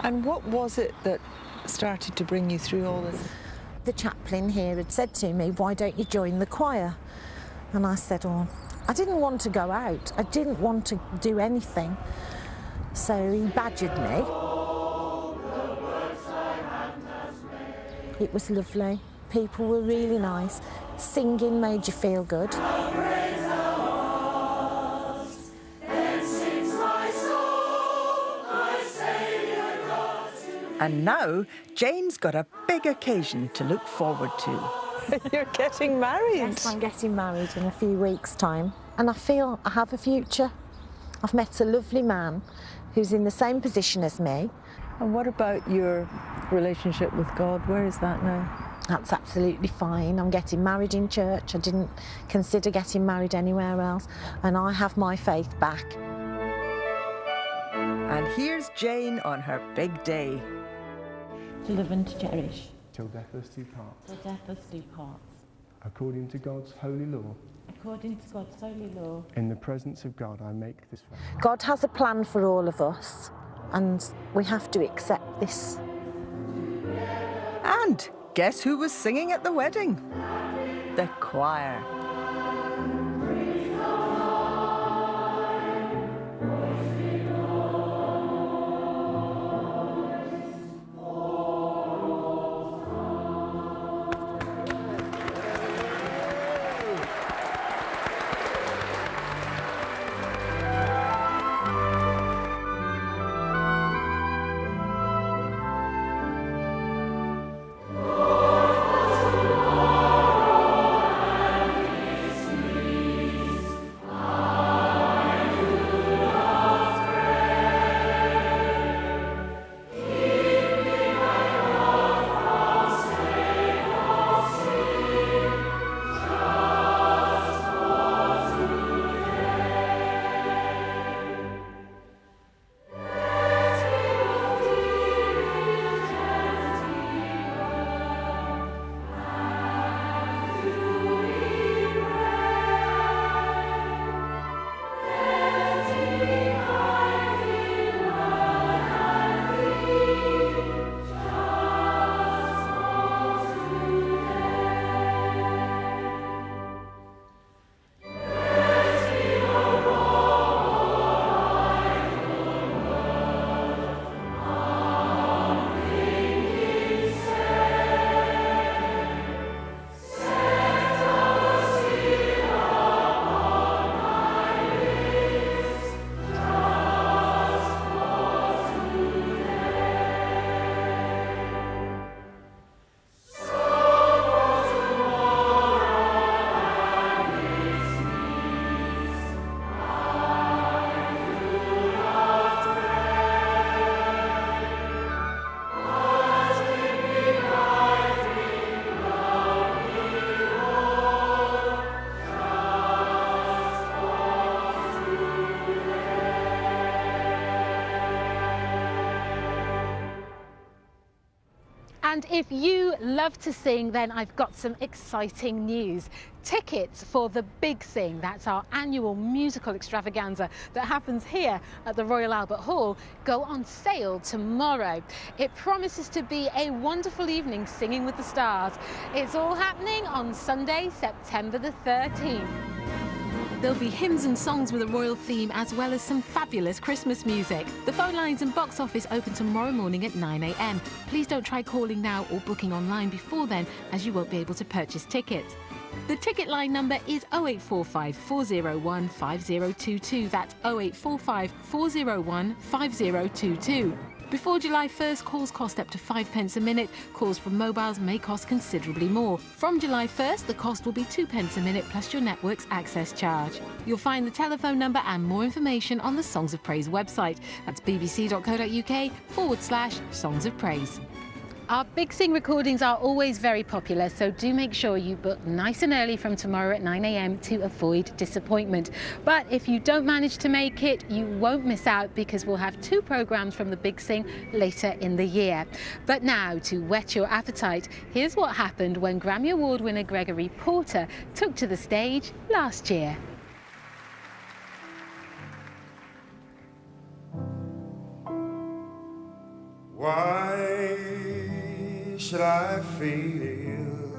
And what was it that started to bring you through all this? The chaplain here had said to me, why don't you join the choir? And I said, oh, I didn't want to go out. I didn't want to do anything. So he badgered me. It was lovely. People were really nice. Singing made you feel good. And now, Jane's got a big occasion to look forward to. You're getting married. Yes, I'm getting married in a few weeks' time. And I feel I have a future. I've met a lovely man who's in the same position as me. And what about your relationship with God? Where is that now? That's absolutely fine. I'm getting married in church. I didn't consider getting married anywhere else. And I have my faith back. And here's Jane on her big day. To live and to cherish. Till death us do part. Till death us do part. According to God's holy law. According to God's holy law. In the presence of God, I make this vow. God has a plan for all of us, and we have to accept this. And guess who was singing at the wedding? The choir. And if you love to sing, then I've got some exciting news. Tickets for the Big Sing, that's our annual musical extravaganza that happens here at the Royal Albert Hall, go on sale tomorrow. It promises to be a wonderful evening singing with the stars. It's all happening on Sunday, September the 13th. There'll be hymns and songs with a royal theme, as well as some fabulous Christmas music. The phone lines and box office open tomorrow morning at 9 a.m. Please don't try calling now or booking online before then, as you won't be able to purchase tickets. The ticket line number is 0845 401 5022. That's 0845 401 5022. Before July 1st, calls cost up to 5 pence a minute. Calls from mobiles may cost considerably more. From July 1st, the cost will be 2 pence a minute plus your network's access charge. You'll find the telephone number and more information on the Songs of Praise website. That's bbc.co.uk/Songs of Praise. Our Big Sing recordings are always very popular, so do make sure you book nice and early from tomorrow at 9 a.m. to avoid disappointment. But if you don't manage to make it, you won't miss out, because we'll have 2 programmes from the Big Sing later in the year. But now, to whet your appetite, here's what happened when Grammy Award winner Gregory Porter took to the stage last year. Why should I feel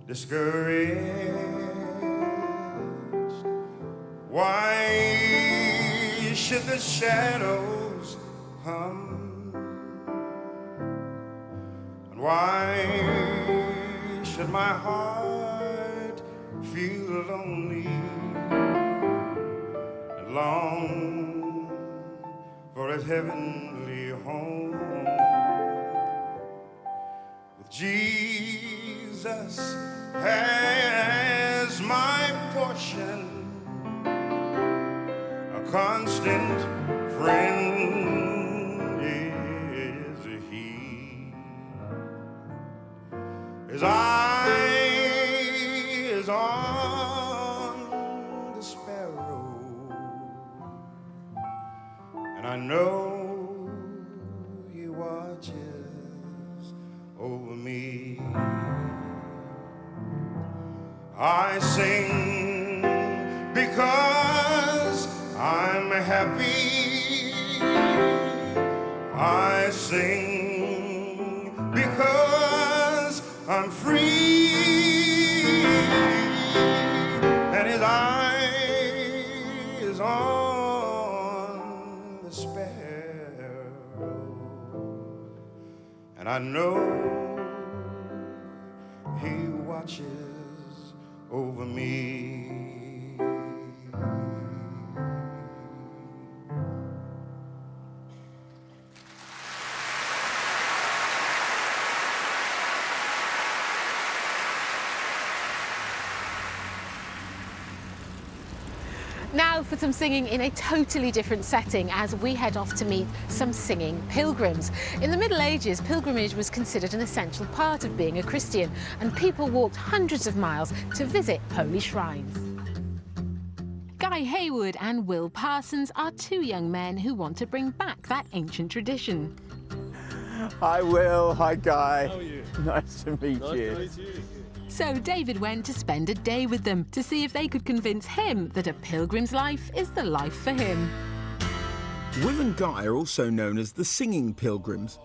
discouraged? Why should the shadows hum? And why should my heart feel lonely and long for its heavenly home? With Jesus as my portion, a constant friend is he. His eye is on the sparrow, and I know he watches over me. I sing because I'm happy. I sing because I'm free. And his eye is on the sparrow, and I know he watches over me. Now for some singing in a totally different setting as we head off to meet some singing pilgrims. In the Middle Ages, pilgrimage was considered an essential part of being a Christian, and people walked hundreds of miles to visit holy shrines. Guy Hayward and Will Parsons are two young men who want to bring back that ancient tradition. Hi Will, hi Guy. How are you? Nice to meet you. Nice to meet you. So David went to spend a day with them to see if they could convince him that a pilgrim's life is the life for him. Will and Guy are also known as the Singing Pilgrims.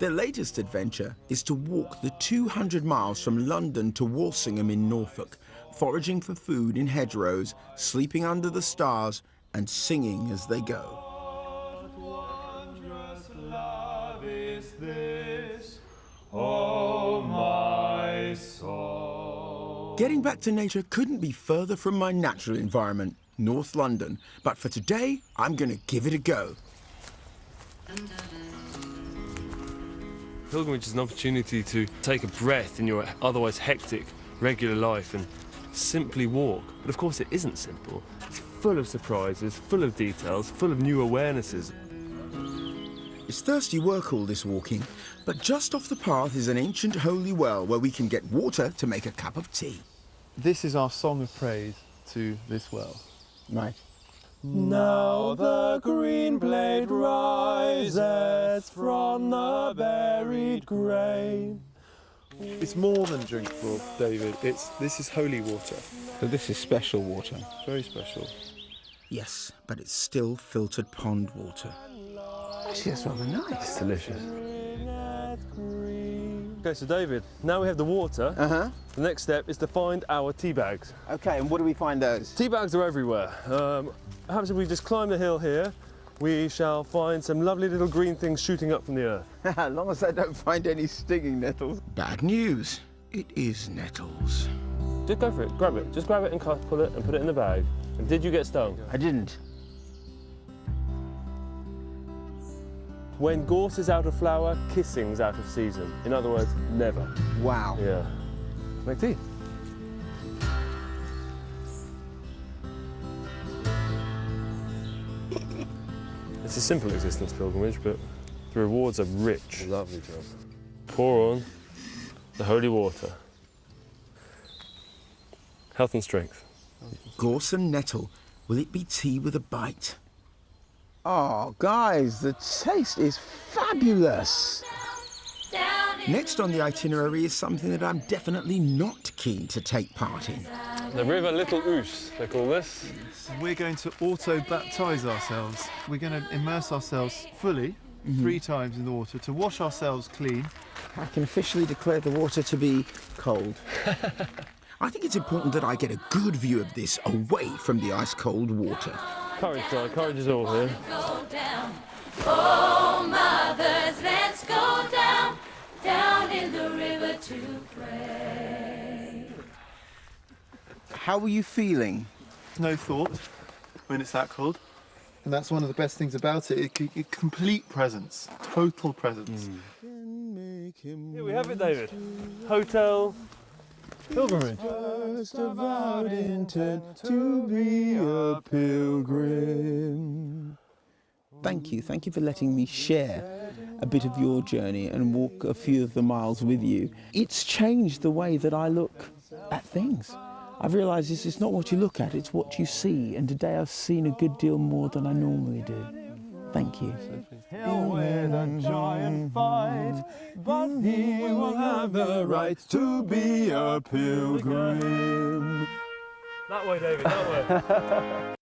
Their latest adventure is to walk the 200 miles from London to Walsingham in Norfolk, foraging for food in hedgerows, sleeping under the stars and singing as they go. What wondrous love is this, oh my soul? Getting back to nature couldn't be further from my natural environment, North London, but for today, I'm going to give it a go. Pilgrimage is an opportunity to take a breath in your otherwise hectic, regular life and simply walk. But of course it isn't simple. It's full of surprises, full of details, full of new awarenesses. It's thirsty work, all this walking, but just off the path is an ancient holy well where we can get water to make a cup of tea. This is our song of praise to this well. Right. Now the green blade rises from the buried grain. It's more than drinkable, David. This is holy water. So this is special water. Very special. Yes, but it's still filtered pond water. Actually, that's rather nice. It's delicious. Okay, so David, now we have the water. The next step is to find our tea bags. Okay, and what do we find those? Tea bags are everywhere. Perhaps if we just climb the hill here, we shall find some lovely little green things shooting up from the earth. As long as I don't find any stinging nettles. Bad news. It is nettles. Just go for it, grab it. Just grab it and pull it and put it in the bag. And did you get stung? I didn't. When gorse is out of flower, kissing's out of season. In other words, never. Wow. Yeah. Make tea. It's a simple existence pilgrimage, but the rewards are rich. Lovely job. Pour on the holy water. Health and strength. Gorse and nettle. Will it be tea with a bite? Oh, guys, the taste is fabulous. Next on the itinerary is something that I'm definitely not keen to take part in. The River Little Ouse, they call this. We're going to auto-baptise ourselves. We're going to immerse ourselves fully 3 times in the water to wash ourselves clean. I can officially declare the water to be cold. I think it's important that I get a good view of this away from the ice-cold water. Courage, guy. Courage is all here. Oh, mothers, let's go down, down in the river to pray. How are you feeling? No thought when it's that cold. And that's one of the best things about it. It complete presence, total presence. Here we have it, David. Hotel Pilgrimage. First avowed intent to be a pilgrim. Thank you for letting me share a bit of your journey and walk a few of the miles with you. It's changed the way that I look at things. I've realised it's not what you look at, it's what you see, and today I've seen a good deal more than I normally do. Thank you. Hell where the giant fight, but he will have the right to be a pilgrim. That way, David, that way.